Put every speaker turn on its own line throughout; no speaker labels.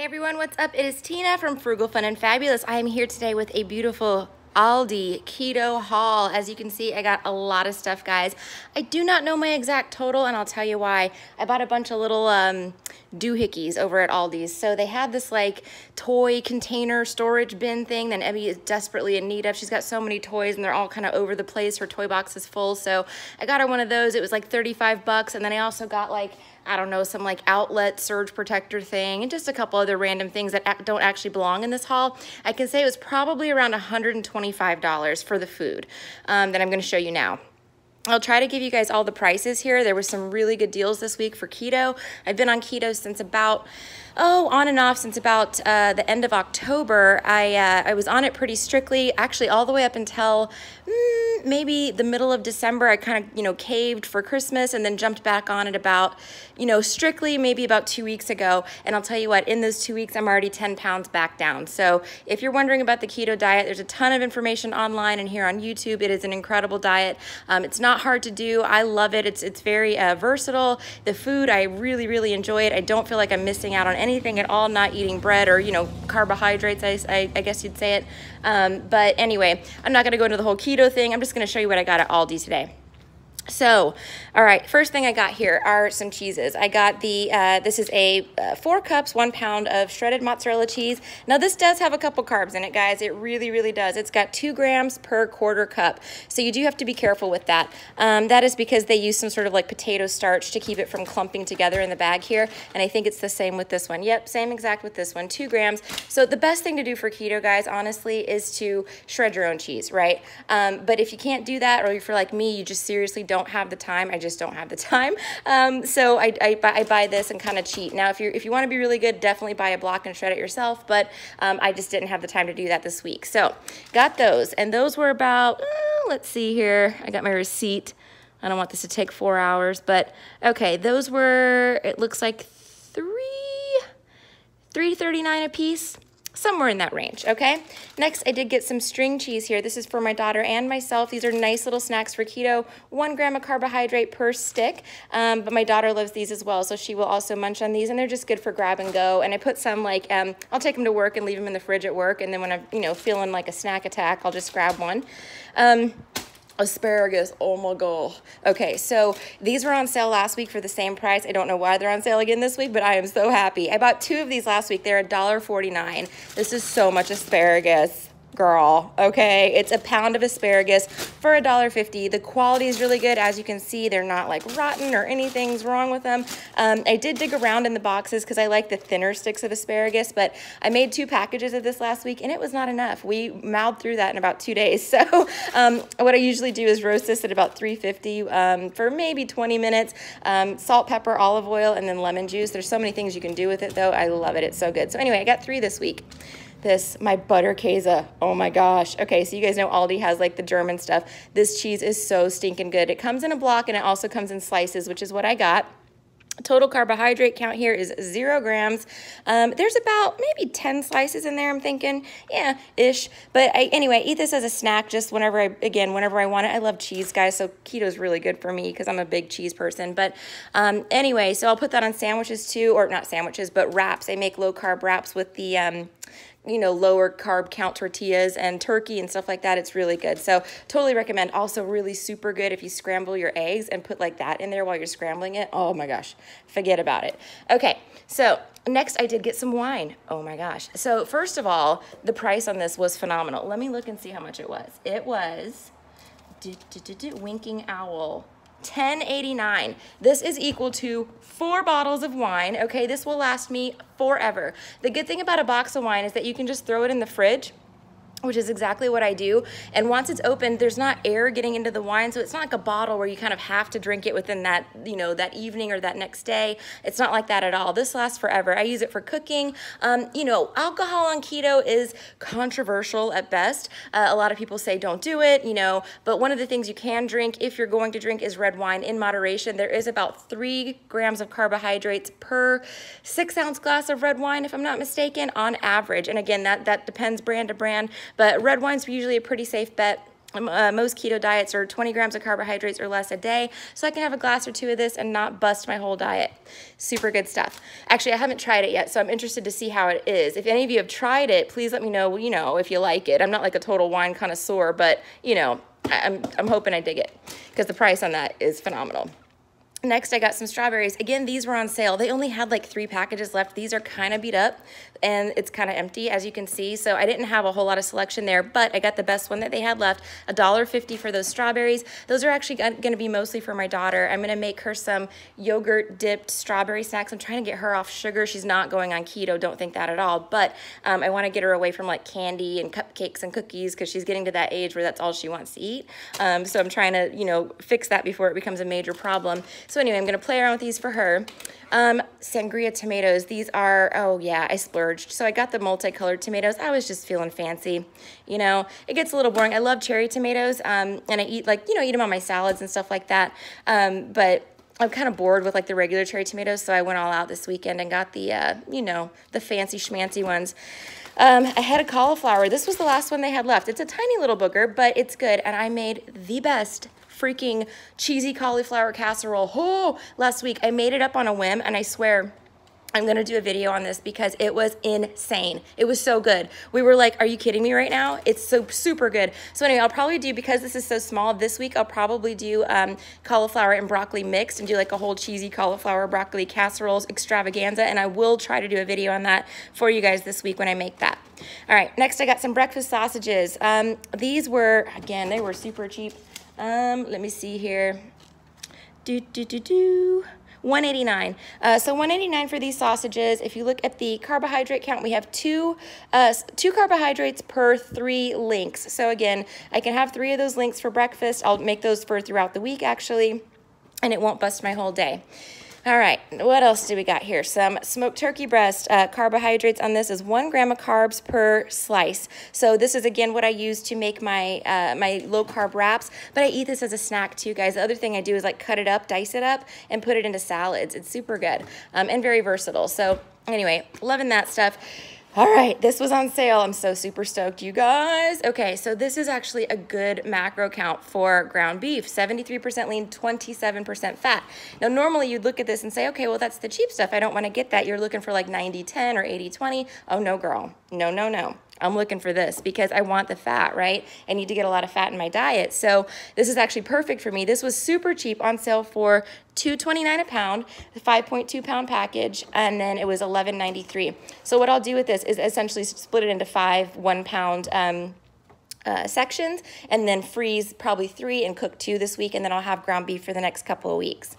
Everyone, what's up? It is Tina from Frugal, Fun, and Fabulous. I am here today with a beautiful Aldi Keto haul. As you can see, I got a lot of stuff, guys. I do not know my exact total, and I'll tell you why. I bought a bunch of little doohickeys over at Aldi's. So they had this like toy container storage bin thing that Emmy is desperately in need of. She's got so many toys and they're all kind of over the place. Her toy box is full. So I got her one of those. It was like 35 bucks. And then I also got like, I don't know, some like outlet surge protector thing and just a couple other random things that don't actually belong in this haul. I can say it was probably around $125 for the food that I'm going to show you now. I'll try to give you guys all the prices here. There were some really good deals this week for keto. I've been on keto since about, on and off since about the end of October. I was on it pretty strictly, actually all the way up until maybe the middle of December. I kind of, caved for Christmas and then jumped back on it about, strictly maybe about 2 weeks ago. And I'll tell you what, in those 2 weeks, I'm already 10 pounds back down. So if you're wondering about the keto diet, there's a ton of information online and here on YouTube. It is an incredible diet. It's not hard to do. I love it. It's very versatile. The food, I really, really enjoy it. I don't feel like I'm missing out on anything at all, not eating bread or, carbohydrates, I guess you'd say it. But anyway, I'm not going to go into the whole keto thing. I'm just going to show you what I got at Aldi today. So, all right, first thing I got here are some cheeses. I got the, this is a 4 cups, 1 pound of shredded mozzarella cheese. Now this does have a couple carbs in it, guys. It really, really does. It's got 2 grams per quarter cup. So you do have to be careful with that. That is because they use some sort of like potato starch to keep it from clumping together in the bag here. And I think it's the same with this one. Yep, same exact with this one, 2 grams. So the best thing to do for keto, guys, honestly, is to shred your own cheese, right? But if you can't do that, or if you're like me, you just seriously don't have the time. I just don't have the time. So I buy this and kind of cheat. Now, if you want to be really good, definitely buy a block and shred it yourself. But I just didn't have the time to do that this week. So got those, and those were about, let's see here. I got my receipt. I don't want this to take 4 hours, but okay, those were, it looks like $3.39 a piece. Somewhere in that range, okay? Next, I did get some string cheese here. This is for my daughter and myself. These are nice little snacks for keto. 1 gram of carbohydrate per stick, but my daughter loves these as well, so she will also munch on these, and they're just good for grab and go. And I put some, like, I'll take them to work and leave them in the fridge at work, and then when I'm, feeling like a snack attack, I'll just grab one. Asparagus, oh my god. Okay, so these were on sale last week for the same price. I don't know why they're on sale again this week, but I am so happy. I bought 2 of these last week. They're $1.49. This is so much asparagus, girl. Okay, it's a pound of asparagus for $1.50. The quality is really good. As you can see, they're not like rotten or anything's wrong with them. I did dig around in the boxes because I like the thinner sticks of asparagus, but I made 2 packages of this last week and it was not enough. We mouthed through that in about 2 days. So what I usually do is roast this at about 350 for maybe 20 minutes. Salt, pepper, olive oil, and then lemon juice. There's so many things you can do with it though. I love it. It's so good. So anyway, I got 3 this week. My butter queso, oh my gosh. Okay, so you guys know Aldi has like the German stuff. This cheese is so stinking good. It comes in a block and it also comes in slices, which is what I got. Total carbohydrate count here is 0 grams. There's about maybe 10 slices in there, I'm thinking. Yeah, ish. But anyway, eat this as a snack just whenever I want it. I love cheese, guys, so keto is really good for me because I'm a big cheese person. But anyway, so I'll put that on sandwiches too, or not sandwiches, but wraps. I make low-carb wraps with the lower carb count tortillas and turkey and stuff like that. It's really good. So totally recommend. Also really super good if you scramble your eggs and put like that in there while you're scrambling it. Oh my gosh, forget about it. Okay, so next I did get some wine. Oh my gosh. So first of all, the price on this was phenomenal. Let me look and see how much it was. It was Winking Owl. $10.89. This is equal to 4 bottles of wine. Okay, this will last me forever. The good thing about a box of wine is that you can just throw it in the fridge, which is exactly what I do. And once it's open, there's not air getting into the wine, so it's not like a bottle where you kind of have to drink it within that, that evening or that next day. It's not like that at all. This lasts forever. I use it for cooking. Alcohol on keto is controversial at best. A lot of people say don't do it, but one of the things you can drink if you're going to drink is red wine in moderation. There is about 3 grams of carbohydrates per 6-ounce glass of red wine, if I'm not mistaken, on average. And again, that depends brand to brand. But red wine's usually a pretty safe bet. most keto diets are 20 grams of carbohydrates or less a day, so I can have a glass or two of this and not bust my whole diet. Super good stuff. Actually, I haven't tried it yet, so I'm interested to see how it is. If any of you have tried it, please let me know, you know, if you like it. I'm not like a total wine connoisseur, but, you know, I'm hoping I dig it because the price on that is phenomenal. Next, I got some strawberries. Again, these were on sale. They only had like 3 packages left. These are kind of beat up and it's kind of empty, as you can see. So I didn't have a whole lot of selection there, but I got the best one that they had left, $1.50 for those strawberries. Those are actually going to be mostly for my daughter. I'm going to make her some yogurt dipped strawberry snacks. I'm trying to get her off sugar. She's not going on keto, don't think that at all. But I want to get her away from like candy and cupcakes and cookies because she's getting to that age where that's all she wants to eat. So I'm trying to, you know, fix that before it becomes a major problem. So anyway, I'm going to play around with these for her. Sangria tomatoes. These are, oh yeah, I splurged. So I got the multicolored tomatoes. I was just feeling fancy. You know, it gets a little boring. I love cherry tomatoes, and I eat like, you know, eat them on my salads and stuff like that. But I'm kind of bored with like the regular cherry tomatoes, so I went all out this weekend and got the, you know, the fancy schmancy ones. I had a cauliflower. This was the last one they had left. It's a tiny little booger, but it's good, and I made the best freaking cheesy cauliflower casserole last week. I made it up on a whim, and I swear I'm gonna do a video on this because it was insane. It was so good. We were like, are you kidding me right now? It's so super good. So anyway, I'll probably do, because this is so small, this week I'll probably do cauliflower and broccoli mixed and do like a whole cheesy cauliflower broccoli casseroles extravaganza, and I will try to do a video on that for you guys this week when I make that. All right, next I got some breakfast sausages. These were, again, they were super cheap. Let me see here. $1.89. So $1.89 for these sausages. If you look at the carbohydrate count, we have two carbohydrates per 3 links. So again, I can have 3 of those links for breakfast. I'll make those for throughout the week actually, and it won't bust my whole day. All right, what else do we got here? Some smoked turkey breast. Carbohydrates on this is 1 gram of carbs per slice. So this is, again, what I use to make my my low-carb wraps, but I eat this as a snack too, guys. The other thing I do is like cut it up, dice it up, and put it into salads. It's super good and very versatile. So anyway, loving that stuff. All right, this was on sale. I'm so super stoked, you guys. Okay, so this is actually a good macro count for ground beef. 73% lean, 27% fat. Now, normally you'd look at this and say, okay, well, that's the cheap stuff. I don't want to get that. You're looking for like 90-10 or 80-20. Oh, no, girl. No, no, no. I'm looking for this because I want the fat, right? I need to get a lot of fat in my diet. So this is actually perfect for me. This was super cheap, on sale for $2.29 a pound, the 5.2 pound package, and then it was $11.93. So what I'll do with this is essentially split it into 5 1 pound sections, and then freeze probably 3 and cook 2 this week, and then I'll have ground beef for the next couple of weeks.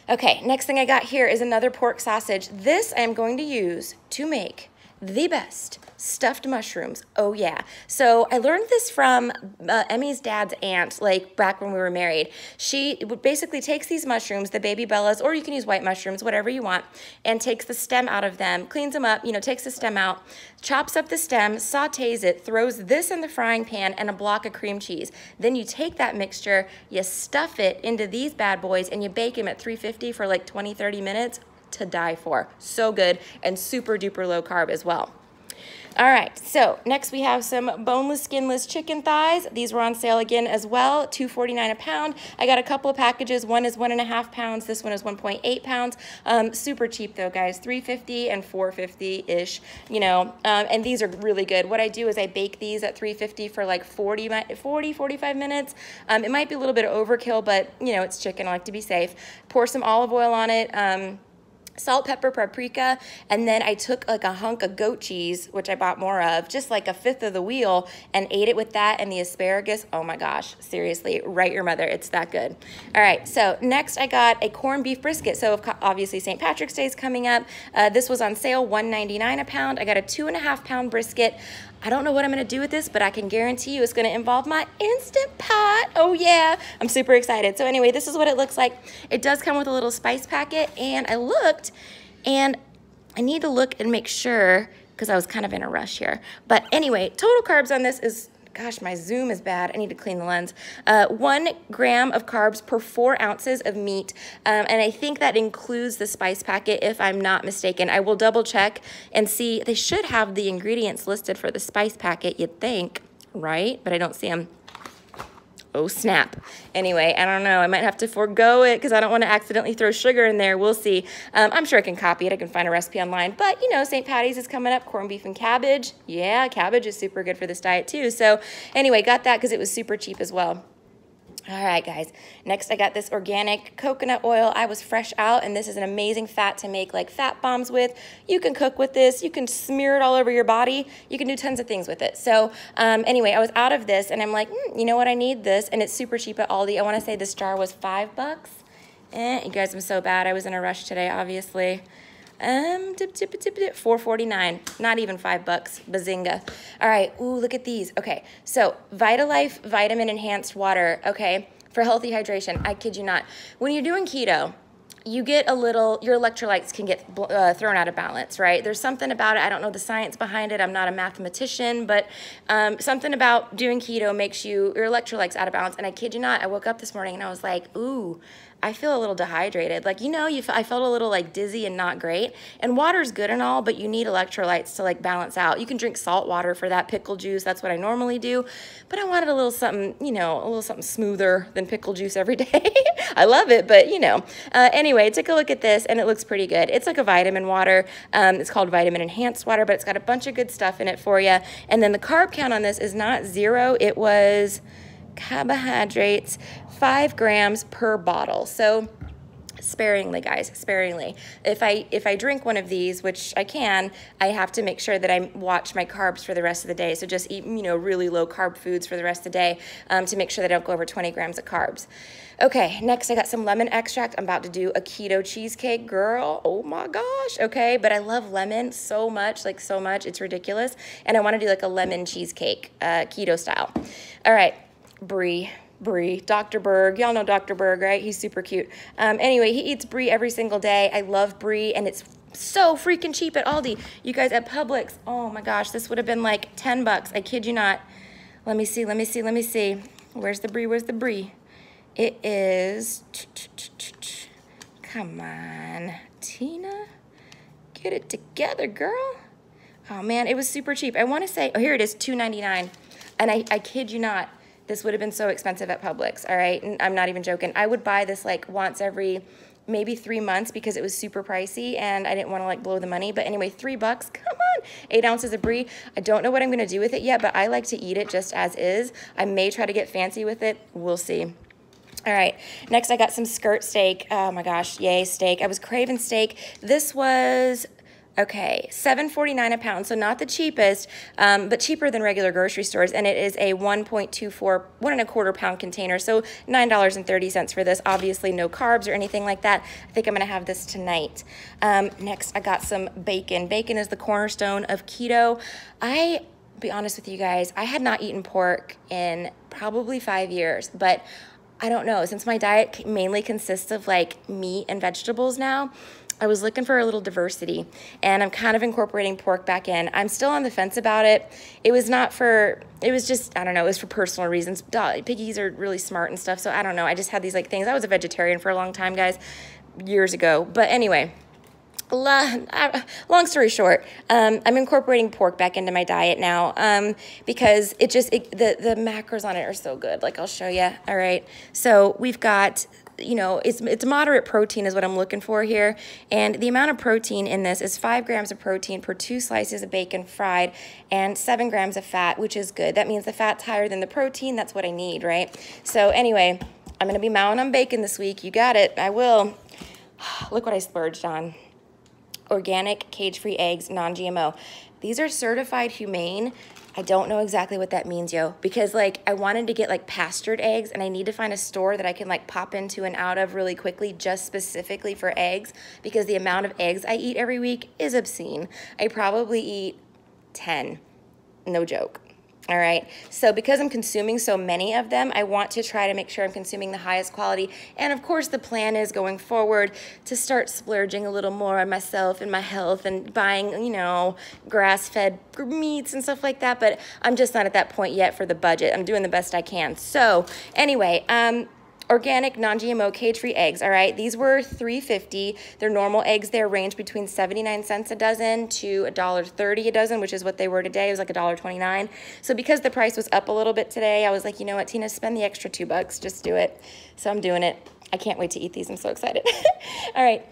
Okay, next thing I got here is another pork sausage. This I am going to use to make the best stuffed mushrooms. Oh yeah. So I learned this from Emmy's dad's aunt, like back when we were married. She basically takes these mushrooms, the baby bellas, or you can use white mushrooms, whatever you want, and takes the stem out of them, cleans them up, you know, takes the stem out, chops up the stem, sautés it, throws this in the frying pan and a block of cream cheese. Then you take that mixture, you stuff it into these bad boys, and you bake them at 350 for like 20-30 minutes. To die for. So good and super duper low carb as well. All right, so next we have some boneless, skinless chicken thighs. These were on sale again as well, $2.49 a pound. I got a couple of packages. One is 1.5 pounds. This one is 1.8 pounds. Super cheap though, guys, $3.50 and $4.50-ish, you know, and these are really good. What I do is I bake these at 350 for like 45 minutes. It might be a little bit of overkill, but you know, it's chicken. I like to be safe. Pour some olive oil on it. Salt, pepper, paprika, and then I took like a hunk of goat cheese, which I bought more of, just like a 1/5 of the wheel, and ate it with that and the asparagus. Oh my gosh, seriously, write your mother, it's that good. All right, so next I got a corned beef brisket. So obviously St. Patrick's Day is coming up. This was on sale, $1.99 a pound. I got a 2.5 pound brisket. I don't know what I'm gonna do with this, but I can guarantee you it's gonna involve my Instant Pot. Oh yeah, I'm super excited. So anyway, this is what it looks like. It does come with a little spice packet, and I looked, and I need to look and make sure, because I was kind of in a rush here. But anyway, total carbs on this is, gosh, my zoom is bad. I need to clean the lens. 1 gram of carbs per 4 ounces of meat. And I think that includes the spice packet, if I'm not mistaken. I will double check and see. They should have the ingredients listed for the spice packet, you'd think, right? But I don't see them. Oh, snap. Anyway, I don't know. I might have to forego it because I don't want to accidentally throw sugar in there. We'll see. I'm sure I can copy it. I can find a recipe online. But, you know, St. Patty's is coming up. Corned beef and cabbage. Yeah, cabbage is super good for this diet too. So anyway, got that because it was super cheap as well. All right, guys. Next, I got this organic coconut oil. I was fresh out, and this is an amazing fat to make like fat bombs with. You can cook with this. You can smear it all over your body. You can do tons of things with it. So anyway, I was out of this, and I'm like, you know what? I need this, and it's super cheap at Aldi. I want to say this jar was $5. You guys, I'm so bad. I was in a rush today, obviously. $4.49, not even $5, bazinga. All right, ooh, look at these. Okay, so Vitalife Vitamin Enhanced Water, okay, for healthy hydration. I kid you not. When you're doing keto, you get a little, your electrolytes can get thrown out of balance, right? There's something about it. I don't know the science behind it. I'm not a mathematician, but something about doing keto makes your electrolytes out of balance. And I kid you not, I woke up this morning and I was like, ooh, I feel a little dehydrated. Like, you know, I felt a little like dizzy and not great. And water's good and all, but you need electrolytes to like balance out. You can drink salt water for that, pickle juice. That's what I normally do. But I wanted a little something, you know, a little something smoother than pickle juice every day. I love it, but you know. Anyway, take a look at this and it looks pretty good. It's like a vitamin water. It's called Vitamin Enhanced Water, but it's got a bunch of good stuff in it for you. And then the carb count on this is not 0. It was carbohydrates, 5 grams per bottle. So sparingly, guys, sparingly. If I drink one of these, which I can, I have to make sure that I watch my carbs for the rest of the day. So just eat, you know, really low carb foods for the rest of the day to make sure that I don't go over 20 grams of carbs. Okay, next I got some lemon extract. I'm about to do a keto cheesecake, girl. Oh my gosh, okay. But I love lemon so much, like so much. It's ridiculous. And I want to do like a lemon cheesecake, keto style. All right, Brie, Dr. Berg. Y'all know Dr. Berg, right? He's super cute. Anyway, he eats Brie every single day. I love Brie, and it's so freaking cheap at Aldi. You guys, at Publix, oh my gosh, this would have been like $10. I kid you not. Let me see. Where's the Brie? It is, come on, Tina, get it together, girl. Oh man, it was super cheap. I want to say, oh, here it is, $2.99. And I kid you not, this would have been so expensive at Publix, all right? And I'm not even joking. I would buy this like once every maybe 3 months because it was super pricey and I didn't want to like blow the money. But anyway, $3, come on, 8 ounces of Brie. I don't know what I'm going to do with it yet, but I like to eat it just as is. I may try to get fancy with it. We'll see. All right, next I got some skirt steak. Oh my gosh, yay, steak. I was craving steak. This was, okay, $7.49 a pound, so not the cheapest, but cheaper than regular grocery stores, and it is a 1.24 pound container, so $9.30 for this. Obviously no carbs or anything like that. I think I'm gonna have this tonight. Next, I got some bacon. Bacon is the cornerstone of keto. Be honest with you guys, I had not eaten pork in probably 5 years, but I don't know, since my diet mainly consists of like meat and vegetables now, I was looking for a little diversity, and I'm kind of incorporating pork back in. I'm still on the fence about it. It was just, I don't know, it was for personal reasons. Piggies are really smart and stuff, so I don't know. I just had these like things. I was a vegetarian for a long time, guys, years ago. But anyway, long story short, I'm incorporating pork back into my diet now because the macros on it are so good. Like, I'll show you. All right, so we've got, you know, it's moderate protein is what I'm looking for here, and the amount of protein in this is 5 grams of protein per 2 slices of bacon fried, and 7 grams of fat, which is good. That means the fat's higher than the protein. That's what I need, right? So anyway, I'm gonna be mowing on bacon this week. You got it. I will. Look what I splurged on. Organic, cage-free eggs, non-GMO. These are certified humane. I don't know exactly what that means, yo, because like I wanted to get like pastured eggs, and I need to find a store that I can like pop into and out of really quickly just specifically for eggs, because the amount of eggs I eat every week is obscene. I probably eat 10, no joke. All right, so because I'm consuming so many of them, I want to try to make sure I'm consuming the highest quality. And of course, the plan is going forward to start splurging a little more on myself and my health and buying, you know, grass-fed meats and stuff like that. But I'm just not at that point yet for the budget. I'm doing the best I can. So anyway, organic, non-GMO, cage-free eggs, all right? These were $3.50. They're normal eggs. They range between 79 cents a dozen to $1.30 a dozen, which is what they were today. It was like $1.29. So because the price was up a little bit today, I was like, you know what, Tina, spend the extra $2. Just do it. So I'm doing it. I can't wait to eat these. I'm so excited. All right.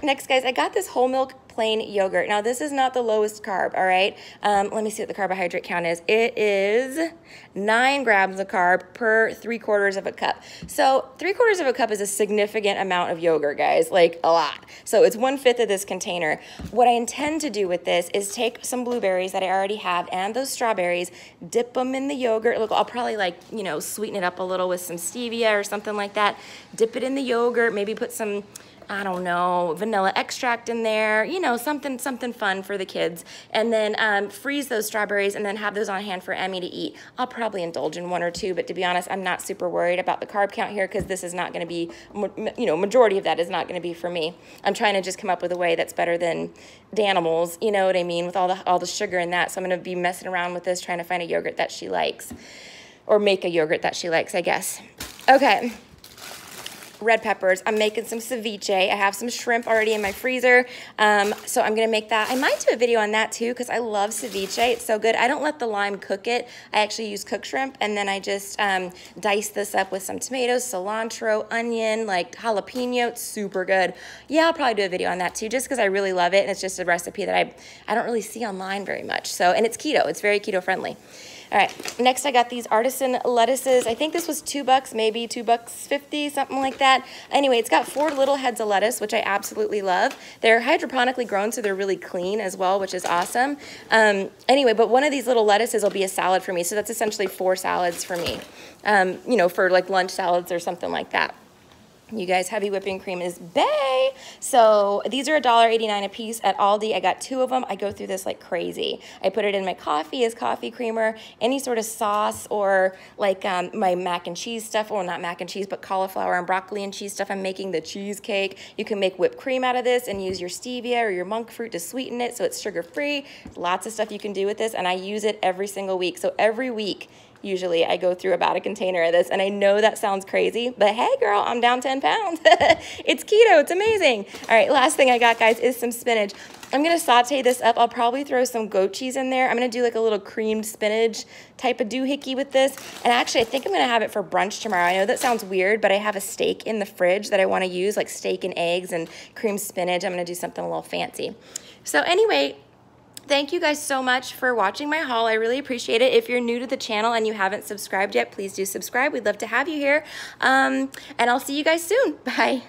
Next, guys, I got this whole milk plain yogurt. Now, this is not the lowest carb, all right? Let me see what the carbohydrate count is. It is 9 grams of carb per 3/4 of a cup. So 3/4 of a cup is a significant amount of yogurt, guys, like a lot. So it's 1/5 of this container. What I intend to do with this is take some blueberries that I already have and those strawberries, dip them in the yogurt. Look, I'll probably like, you know, sweeten it up a little with some stevia or something like that. Dip it in the yogurt, maybe put some, I don't know, vanilla extract in there, you know, something fun for the kids. And then freeze those strawberries and then have those on hand for Emmy to eat. I'll probably indulge in 1 or 2, but to be honest, I'm not super worried about the carb count here because this is not going to be, you know, majority of that is not going to be for me. I'm trying to just come up with a way that's better than Danimals, you know what I mean, with all the sugar in that. So I'm going to be messing around with this, trying to find a yogurt that she likes, or make a yogurt that she likes, I guess. Okay. Red peppers. I'm making some ceviche. I have some shrimp already in my freezer, so I'm gonna make that. I might do a video on that too because I love ceviche. It's so good. I don't let the lime cook it. I actually use cooked shrimp, and then I just dice this up with some tomatoes, cilantro, onion, like jalapeno. It's super good. Yeah, I'll probably do a video on that too just because I really love it, and it's just a recipe that I don't really see online very much. So, and it's keto. It's very keto friendly. All right, next I got these artisan lettuces. I think this was $2, maybe $2.50, something like that. Anyway, it's got 4 little heads of lettuce, which I absolutely love. They're hydroponically grown, so they're really clean as well, which is awesome. Anyway, but one of these little lettuces will be a salad for me, so that's essentially 4 salads for me, you know, for like lunch salads or something like that. You guys, heavy whipping cream is bae. So these are $1.89 a piece at Aldi. I got 2 of them. I go through this like crazy. I put it in my coffee as coffee creamer, any sort of sauce, or like my mac and cheese stuff, or not mac and cheese, but cauliflower and broccoli and cheese stuff. I'm making the cheesecake. You can make whipped cream out of this and use your stevia or your monk fruit to sweeten it so it's sugar-free. Lots of stuff you can do with this, and I use it every single week. So every week, usually I go through about a container of this, and I know that sounds crazy, but hey girl, I'm down 10 pounds. It's keto, it's amazing. All right, last thing I got, guys, is some spinach. I'm gonna saute this up. I'll probably throw some goat cheese in there. I'm gonna do like a little creamed spinach type of doohickey with this. And actually, I think I'm gonna have it for brunch tomorrow. I know that sounds weird, but I have a steak in the fridge that I wanna use, like steak and eggs and creamed spinach. I'm gonna do something a little fancy. So anyway, thank you guys so much for watching my haul. I really appreciate it. If you're new to the channel and you haven't subscribed yet, please do subscribe. We'd love to have you here. And I'll see you guys soon. Bye.